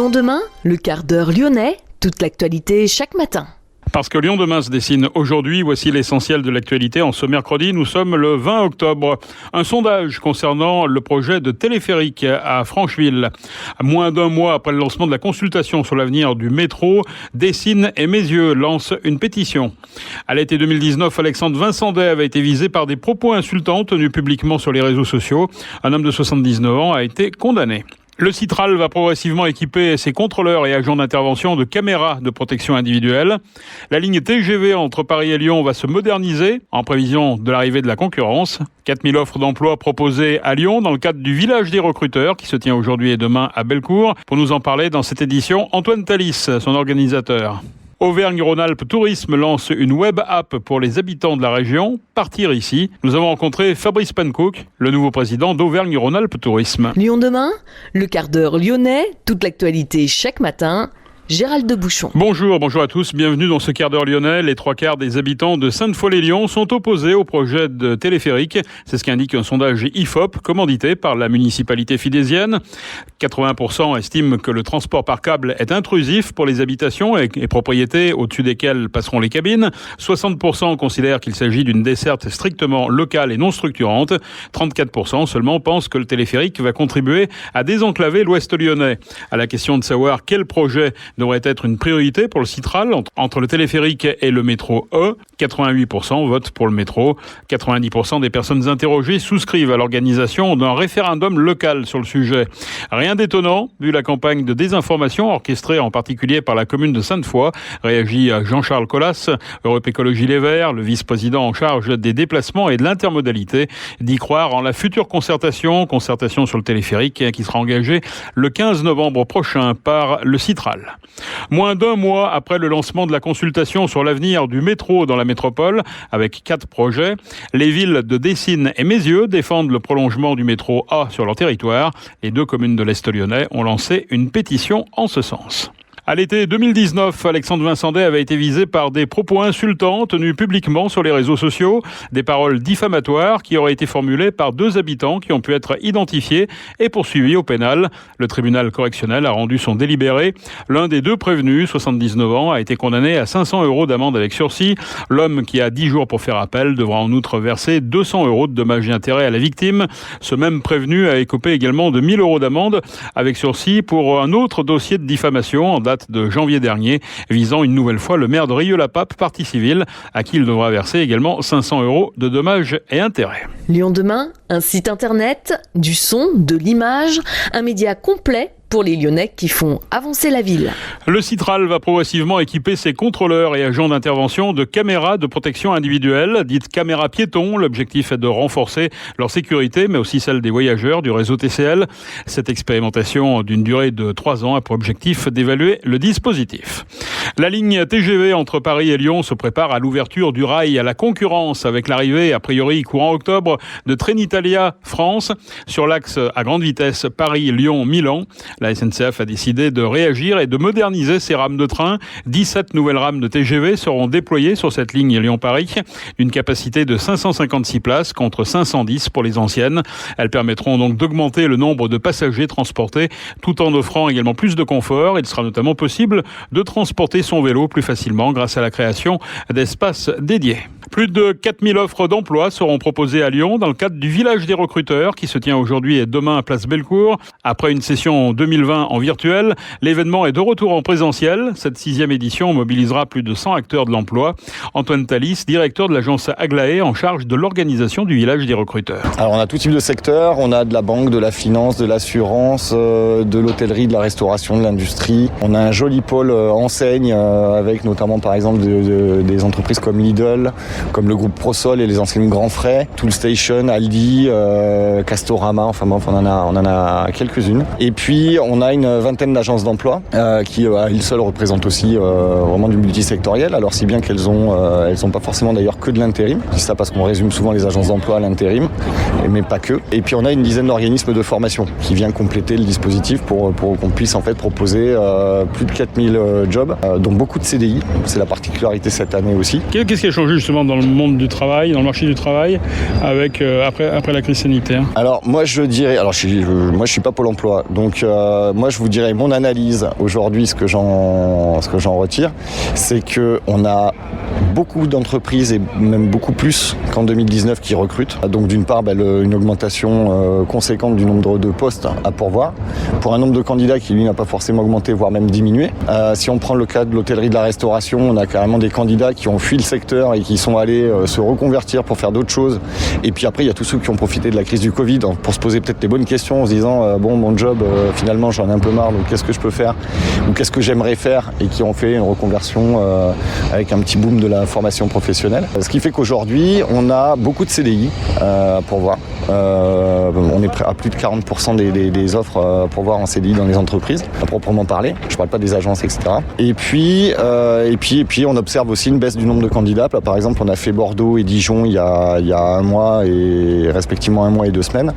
Lyon demain, le quart d'heure lyonnais, toute l'actualité chaque matin. Parce que Lyon demain se dessine aujourd'hui, voici l'essentiel de l'actualité. En ce mercredi, nous sommes le 20 octobre. Un sondage concernant le projet de téléphérique à Francheville. À moins d'un mois après le lancement de la consultation sur l'avenir du métro, Dessines et Mézieux lance une pétition. À l'été 2019, Alexandre Vincendet avait été visé par des propos insultants tenus publiquement sur les réseaux sociaux. Un homme de 79 ans a été condamné. Le Citral va progressivement équiper ses contrôleurs et agents d'intervention de caméras de protection individuelle. La ligne TGV entre Paris et Lyon va se moderniser en prévision de l'arrivée de la concurrence. 4000 offres d'emploi proposées à Lyon dans le cadre du village des recruteurs qui se tient aujourd'hui et demain à Bellecour. Pour nous en parler dans cette édition, Antoine Thalys, son organisateur. Auvergne-Rhône-Alpes Tourisme lance une web app pour les habitants de la région. Partir ici. Nous avons rencontré Fabrice Pancook, le nouveau président d'Auvergne-Rhône-Alpes Tourisme. Lyon demain, le quart d'heure lyonnais, toute l'actualité chaque matin. Gérald de Bouchon. Bonjour à tous, bienvenue dans ce quart d'heure lyonnais. Les 3/4 des habitants de Sainte-Foy-les-Lyons sont opposés au projet de téléphérique. C'est ce qu'indique un sondage IFOP commandité par la municipalité fidésienne. 80% estiment que le transport par câble est intrusif pour les habitations et propriétés au-dessus desquelles passeront les cabines. 60% considèrent qu'il s'agit d'une desserte strictement locale et non structurante. 34% seulement pensent que le téléphérique va contribuer à désenclaver l'ouest lyonnais. À la question de savoir quel projet devrait être une priorité pour le Citral entre le téléphérique et le métro E. 88% votent pour le métro. 90% des personnes interrogées souscrivent à l'organisation d'un référendum local sur le sujet. Rien d'étonnant, vu la campagne de désinformation orchestrée en particulier par la commune de Sainte-Foy, réagit Jean-Charles Collas, Europe Écologie Les Verts, le vice-président en charge des déplacements et de l'intermodalité, d'y croire en la future concertation sur le téléphérique qui sera engagée le 15 novembre prochain par le Citral. Moins d'un mois après le lancement de la consultation sur l'avenir du métro dans la métropole, avec 4 projets, les villes de Dessines et Mézieux défendent le prolongement du métro A sur leur territoire. Les 2 communes de l'Est lyonnais ont lancé une pétition en ce sens. À l'été 2019, Alexandre Vincendet avait été visé par des propos insultants tenus publiquement sur les réseaux sociaux, des paroles diffamatoires qui auraient été formulées par 2 habitants qui ont pu être identifiés et poursuivis au pénal. Le tribunal correctionnel a rendu son délibéré. L'un des 2 prévenus, 79 ans, a été condamné à 500 € d'amende avec sursis. L'homme, qui a 10 jours pour faire appel, devra en outre verser 200 € de dommages et intérêts à la victime. Ce même prévenu a écopé également de 1000 € d'amende avec sursis pour un autre dossier de diffamation en date de janvier dernier, visant une nouvelle fois le maire de Rieux-la-Pape, partie civile, à qui il devra verser également 500 € de dommages et intérêts. Lyon demain, un site internet, du son, de l'image, un média complet pour les Lyonnais qui font avancer la ville. Le Citral va progressivement équiper ses contrôleurs et agents d'intervention de caméras de protection individuelle, dites caméras piétons. L'objectif est de renforcer leur sécurité, mais aussi celle des voyageurs du réseau TCL. Cette expérimentation d'une durée de 3 ans a pour objectif d'évaluer le dispositif. La ligne TGV entre Paris et Lyon se prépare à l'ouverture du rail à la concurrence avec l'arrivée, a priori courant octobre, de Trenitalia France sur l'axe à grande vitesse Paris-Lyon-Milan. La SNCF a décidé de réagir et de moderniser ses rames de train. 17 nouvelles rames de TGV seront déployées sur cette ligne Lyon-Paris, d'une capacité de 556 places contre 510 pour les anciennes. Elles permettront donc d'augmenter le nombre de passagers transportés tout en offrant également plus de confort. Il sera notamment possible de transporter son vélo plus facilement grâce à la création d'espaces dédiés. Plus de 4000 offres d'emploi seront proposées à Lyon dans le cadre du village des recruteurs qui se tient aujourd'hui et demain à Place Bellecour. Après une session 2020 en virtuel, l'événement est de retour en présentiel. Cette 6e édition mobilisera plus de 100 acteurs de l'emploi. Antoine Thalys, directeur de l'agence Aglaé en charge de l'organisation du village des recruteurs. Alors on a tout type de secteur, on a de la banque, de la finance, de l'assurance, de l'hôtellerie, de la restauration, de l'industrie. On a un joli pôle enseigne avec notamment par exemple des entreprises comme Lidl, comme le groupe Prosol et les enseignes Grand Frais, Toolstation, Aldi, Castorama, enfin bon, on en a quelques-unes. Et puis on a une vingtaine d'agences d'emploi qui à elles seules représentent aussi vraiment du multisectoriel, alors si bien qu'elles ont pas forcément d'ailleurs que de l'intérim. Je dis ça parce qu'on résume souvent les agences d'emploi à l'intérim, mais pas que. Et puis on a une dizaine d'organismes de formation qui vient compléter le dispositif pour qu'on puisse en fait proposer plus de 4000 jobs, dont beaucoup de CDI. C'est la particularité cette année aussi. Qu'est-ce qui a changé justement dans le monde du travail, dans le marché du travail, avec après la crise sanitaire? Alors moi je dirais, moi je suis pas Pôle emploi, donc moi je vous dirais mon analyse aujourd'hui, ce que j'en retire, c'est qu'on a beaucoup d'entreprises et même beaucoup plus qu'en 2019 qui recrutent. Donc d'une part, une augmentation conséquente du nombre de postes à pourvoir, pour un nombre de candidats qui lui n'a pas forcément augmenté, voire même diminué. Si on prend le cas de l'hôtellerie, de la restauration, on a carrément des candidats qui ont fui le secteur et qui sont allés se reconvertir pour faire d'autres choses. Et puis après, il y a tous ceux qui ont profité de la crise du Covid pour se poser peut-être les bonnes questions en se disant mon job, finalement j'en ai un peu marre, donc qu'est-ce que je peux faire ou qu'est-ce que j'aimerais faire, et qui ont fait une reconversion avec un petit boom de la formation professionnelle. Ce qui fait qu'aujourd'hui, on a beaucoup de CDI à pourvoir. On est à plus de 40% des offres à pourvoir en CDI dans les entreprises, à proprement parler. Je ne parle pas des agences, etc. Et puis, on observe aussi une baisse du nombre de candidats. Là, par exemple, on a fait Bordeaux et Dijon il y a un mois et respectivement un mois et 2 semaines.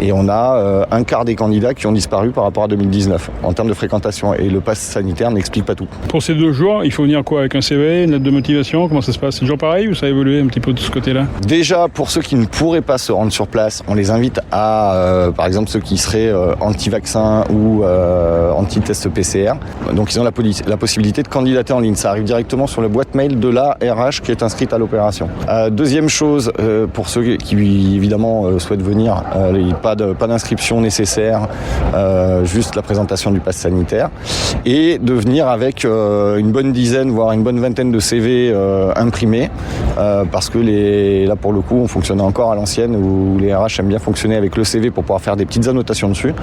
Et on a un quart des candidats qui ont disparu par rapport à 2019 en termes de fréquentation. Et le pass sanitaire n'explique pas tout. Pour ces 2 jours, il faut venir quoi, avec un CV, une lettre de motivation? Comment ça se passe? C'est toujours pareil ou ça a évolué un petit peu de ce côté-là? Déjà, pour ceux qui ne pourraient pas se rendre sur place, on les invite à, par exemple, ceux qui seraient anti-vaccin ou anti-test PCR. Donc, ils ont la possibilité de candidater en ligne. Ça arrive directement sur la boîte mail de la RH qui est inscrite à l'opération. Deuxième chose, pour ceux qui, évidemment, souhaitent venir, pas d'inscription nécessaire, juste la présentation du pass sanitaire. Et de venir avec une bonne dizaine, voire une bonne vingtaine de CV imprimés, parce que là, pour le coup, on fonctionne encore à l'ancienne où les RH aiment bien fonctionner avec le CV pour pouvoir faire des petites annotations dessus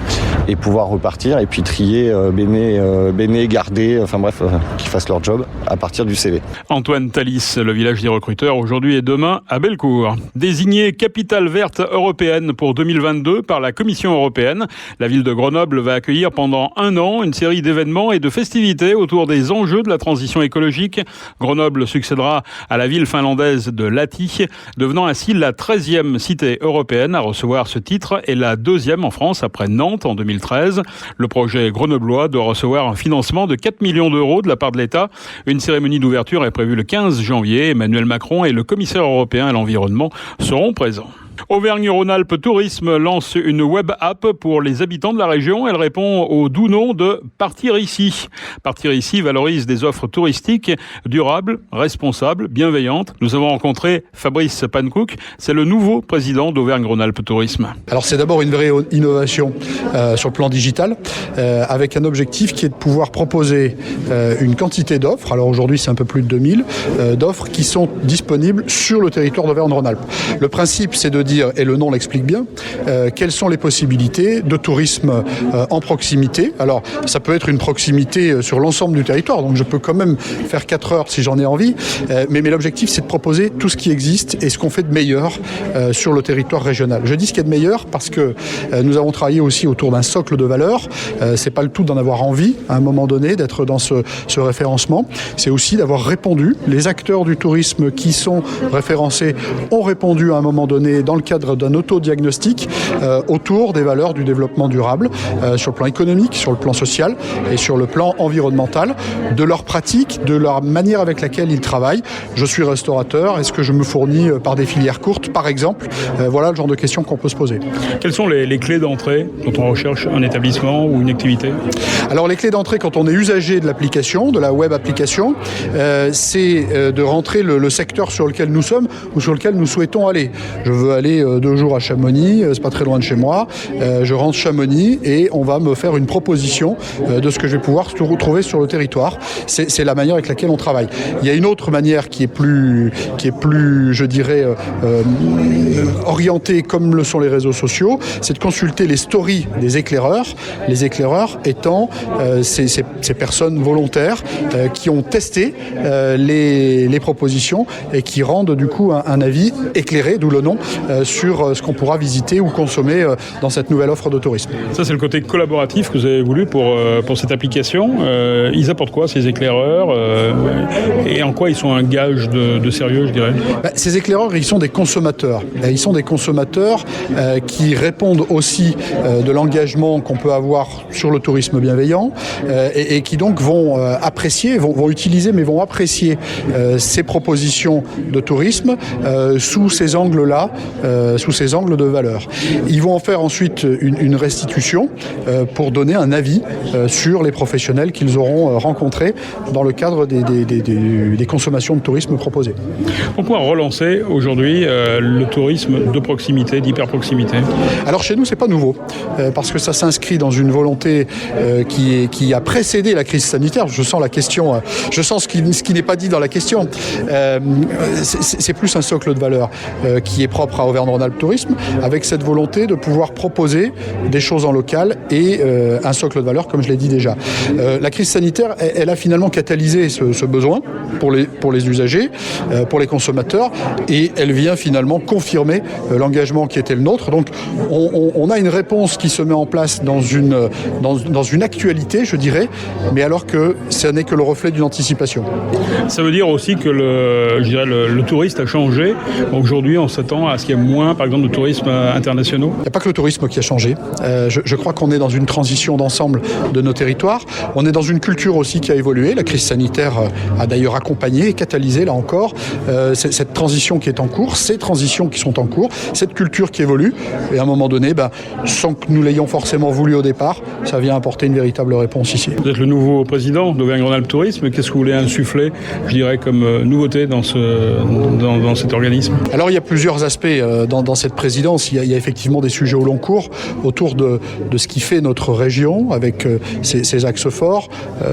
et pouvoir repartir et puis trier, béné, garder, enfin bref, qu'ils fassent leur job à partir du CV. Antoine Thalys, le village des recruteurs, aujourd'hui et demain à Bellecour. Désignée capitale verte européenne pour 2022 par la Commission européenne, la ville de Grenoble va accueillir pendant 1 an une série d'événements et de festivités autour des enjeux de la transition écologique. Grenoble succédera à la ville finlandaise de Lahti, devenant ainsi la 13e cité européenne à recevoir ce titre et la 2e en France après Nantes en 2013. Le projet grenoblois doit recevoir un financement de 4 millions d'euros de la part de l'État. Une cérémonie d'ouverture est prévue le 15 janvier. Emmanuel Macron et le commissaire européen à l'environnement seront présents. Auvergne-Rhône-Alpes Tourisme lance une web app pour les habitants de la région. Elle répond au doux nom de Partir ici. Partir ici valorise des offres touristiques durables, responsables, bienveillantes. Nous avons rencontré Fabrice Pankouk, c'est le nouveau président d'Auvergne-Rhône-Alpes Tourisme. Alors c'est d'abord une vraie innovation sur le plan digital, avec un objectif qui est de pouvoir proposer une quantité d'offres. Alors aujourd'hui c'est un peu plus de 2000 d'offres qui sont disponibles sur le territoire d'Auvergne-Rhône-Alpes. Le principe c'est de dire, et le nom l'explique bien, quelles sont les possibilités de tourisme en proximité. Alors, ça peut être une proximité sur l'ensemble du territoire, donc je peux quand même faire 4 heures si j'en ai envie, mais l'objectif, c'est de proposer tout ce qui existe et ce qu'on fait de meilleur sur le territoire régional. Je dis ce qu'il y a de meilleur parce que nous avons travaillé aussi autour d'un socle de valeurs. C'est pas le tout d'en avoir envie, à un moment donné, d'être dans ce référencement. C'est aussi d'avoir répondu. Les acteurs du tourisme qui sont référencés ont répondu à un moment donné dans le cadre d'un autodiagnostic autour des valeurs du développement durable sur le plan économique, sur le plan social et sur le plan environnemental, de leurs pratiques, de leur manière avec laquelle ils travaillent. Je suis restaurateur, est-ce que je me fournis par des filières courtes, par exemple? Voilà le genre de questions qu'on peut se poser. Quelles sont les clés d'entrée quand on recherche un établissement ou une activité? Alors les clés d'entrée quand on est usager de l'application, de la web application, c'est de rentrer le secteur sur lequel nous sommes ou sur lequel nous souhaitons aller. Je veux aller 2 jours à Chamonix, c'est pas très loin de chez moi. Je rentre Chamonix et on va me faire une proposition de ce que je vais pouvoir retrouver sur le territoire. C'est la manière avec laquelle on travaille. Il y a une autre manière qui est plus, je dirais, orientée comme le sont les réseaux sociaux, c'est de consulter les stories des éclaireurs. Les éclaireurs étant ces personnes volontaires qui ont testé les propositions et qui rendent du coup un avis éclairé, d'où le nom, sur ce qu'on pourra visiter ou consommer dans cette nouvelle offre de tourisme. Ça, c'est le côté collaboratif que vous avez voulu pour cette application. Ils apportent quoi, ces éclaireurs et en quoi ils sont un gage de sérieux, je dirais? Ces éclaireurs, ils sont des consommateurs. Ils sont des consommateurs qui répondent aussi de l'engagement qu'on peut avoir sur le tourisme bienveillant et qui donc vont apprécier, vont utiliser, mais vont apprécier ces propositions de tourisme sous ces angles-là sous ces angles de valeur. Ils vont en faire ensuite une restitution pour donner un avis sur les professionnels qu'ils auront rencontrés dans le cadre des consommations de tourisme proposées. Pourquoi relancer aujourd'hui le tourisme de proximité, d'hyperproximité ? Alors chez nous, c'est pas nouveau, parce que ça s'inscrit dans une volonté qui a précédé la crise sanitaire. Je sens la question, je sens ce qui n'est pas dit dans la question. C'est plus un socle de valeur qui est propre à Auvergne-Rhône-Alpes Tourisme, avec cette volonté de pouvoir proposer des choses en local et un socle de valeur, comme je l'ai dit déjà. La crise sanitaire, elle a finalement catalysé ce besoin pour les usagers, pour les consommateurs, et elle vient finalement confirmer l'engagement qui était le nôtre. Donc on a une réponse qui se met en place dans une actualité, je dirais, mais alors que ce n'est que le reflet d'une anticipation. Ça veut dire aussi que le touriste a changé. Aujourd'hui, on s'attend à ce qu'il y ait moins, par exemple, de tourisme internationaux. Il n'y a pas que le tourisme qui a changé. Je crois qu'on est dans une transition d'ensemble de nos territoires. On est dans une culture aussi qui a évolué. La crise sanitaire a d'ailleurs accompagné et catalysé, là encore, cette transition qui est en cours, ces transitions qui sont en cours, cette culture qui évolue. Et à un moment donné, sans que nous l'ayons forcément voulu au départ, ça vient apporter une véritable réponse ici. Vous êtes le nouveau président d'Auvergne-Rhône-Alpes Tourisme. Qu'est-ce que vous voulez insuffler, je dirais, comme nouveauté dans cet organisme ? Alors, il y a plusieurs aspects dans cette présidence. Il y a effectivement des sujets au long cours autour de ce qui fait notre région, avec ses axes forts.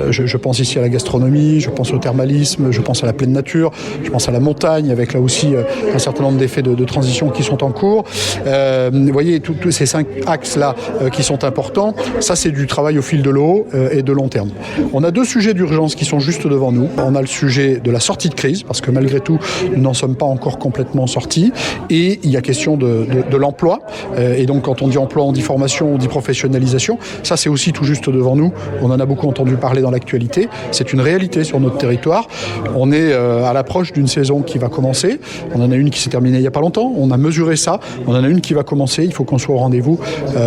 Je pense ici à la gastronomie, je pense au thermalisme, je pense à la pleine nature, je pense à la montagne, avec là aussi un certain nombre d'effets de transition qui sont en cours. Vous voyez, tous ces 5 axes-là qui sont importants, ça c'est du travail au fil de l'eau et de long terme. On a 2 sujets d'urgence qui sont juste devant nous. On a le sujet de la sortie de crise, parce que malgré tout, nous n'en sommes pas encore complètement sortis. Et il y a question de l'emploi. Et donc, quand on dit emploi, on dit formation, on dit professionnalisation. Ça, c'est aussi tout juste devant nous. On en a beaucoup entendu parler dans l'actualité. C'est une réalité sur notre territoire. On est à l'approche d'une saison qui va commencer. On en a une qui s'est terminée il n'y a pas longtemps. On a mesuré ça. On en a une qui va commencer. Il faut qu'on soit au rendez-vous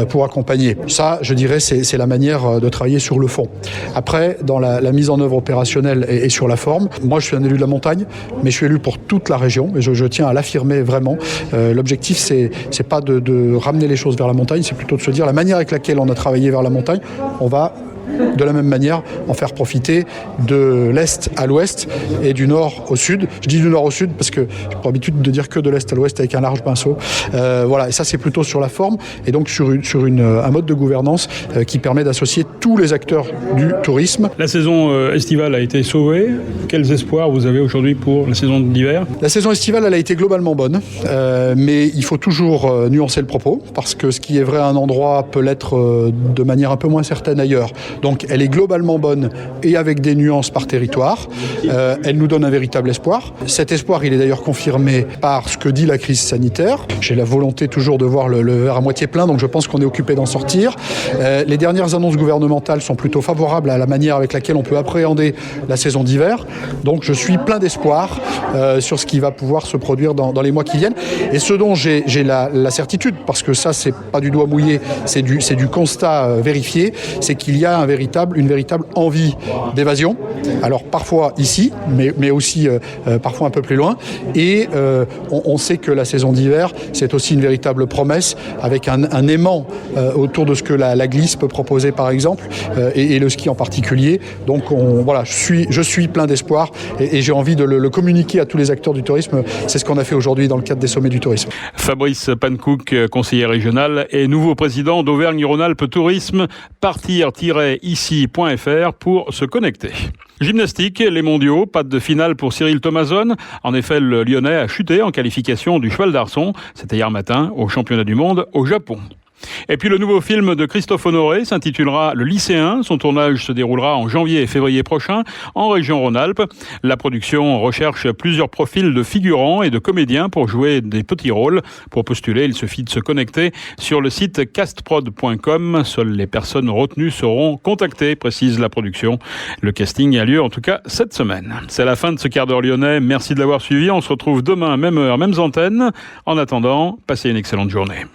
pour accompagner. Ça, je dirais, c'est la manière de travailler sur le fond. Après, dans la mise en œuvre opérationnelle et sur la forme, moi, je suis un élu de la montagne, mais je suis élu pour toute la région. Et je tiens à l'affirmer vraiment. L'objectif, c'est pas de ramener les choses vers la montagne, c'est plutôt de se dire la manière avec laquelle on a travaillé vers la montagne, on va de la même manière en faire profiter de l'Est à l'Ouest et du Nord au Sud. Je dis du Nord au Sud parce que j'ai pas l'habitude de dire que de l'Est à l'Ouest avec un large pinceau. Voilà, et ça c'est plutôt sur la forme et donc sur un mode de gouvernance qui permet d'associer tous les acteurs du tourisme. La saison estivale a été sauvée. Quels espoirs vous avez aujourd'hui pour la saison d'hiver ? La saison estivale, elle a été globalement bonne, mais il faut toujours nuancer le propos parce que ce qui est vrai à un endroit peut l'être de manière un peu moins certaine ailleurs. Donc elle est globalement bonne et avec des nuances par territoire. Elle nous donne un véritable espoir. Cet espoir, il est d'ailleurs confirmé par ce que dit la crise sanitaire. J'ai la volonté toujours de voir le verre à moitié plein, donc je pense qu'on est occupé d'en sortir. Les dernières annonces gouvernementales sont plutôt favorables à la manière avec laquelle on peut appréhender la saison d'hiver. Donc je suis plein d'espoir sur ce qui va pouvoir se produire dans les mois qui viennent. Et ce dont j'ai la certitude, parce que ça, c'est pas du doigt mouillé, c'est du constat vérifié, c'est qu'il y a une véritable envie d'évasion. Alors parfois ici, mais aussi parfois un peu plus loin. Et on sait que la saison d'hiver, c'est aussi une véritable promesse avec un aimant autour de ce que la glisse peut proposer par exemple, et le ski en particulier. Donc voilà, je suis plein d'espoir et j'ai envie de le communiquer à tous les acteurs du tourisme. C'est ce qu'on a fait aujourd'hui dans le cadre des sommets du tourisme. Fabrice Pankouk, conseiller régional et nouveau président d'Auvergne-Rhône-Alpes Tourisme, partir-ici.fr pour se connecter. Gymnastique, les mondiaux, pas de finale pour Cyril Thomason. En effet, le Lyonnais a chuté en qualification du cheval d'arçon. C'était hier matin au championnat du monde au Japon. Et puis le nouveau film de Christophe Honoré s'intitulera Le Lycéen. Son tournage se déroulera en janvier et février prochain en région Rhône-Alpes. La production recherche plusieurs profils de figurants et de comédiens pour jouer des petits rôles. Pour postuler, il suffit de se connecter sur le site castprod.com. Seules les personnes retenues seront contactées, précise la production. Le casting a lieu en tout cas cette semaine. C'est la fin de ce quart d'heure lyonnais. Merci de l'avoir suivi. On se retrouve demain, même heure, mêmes antennes. En attendant, passez une excellente journée.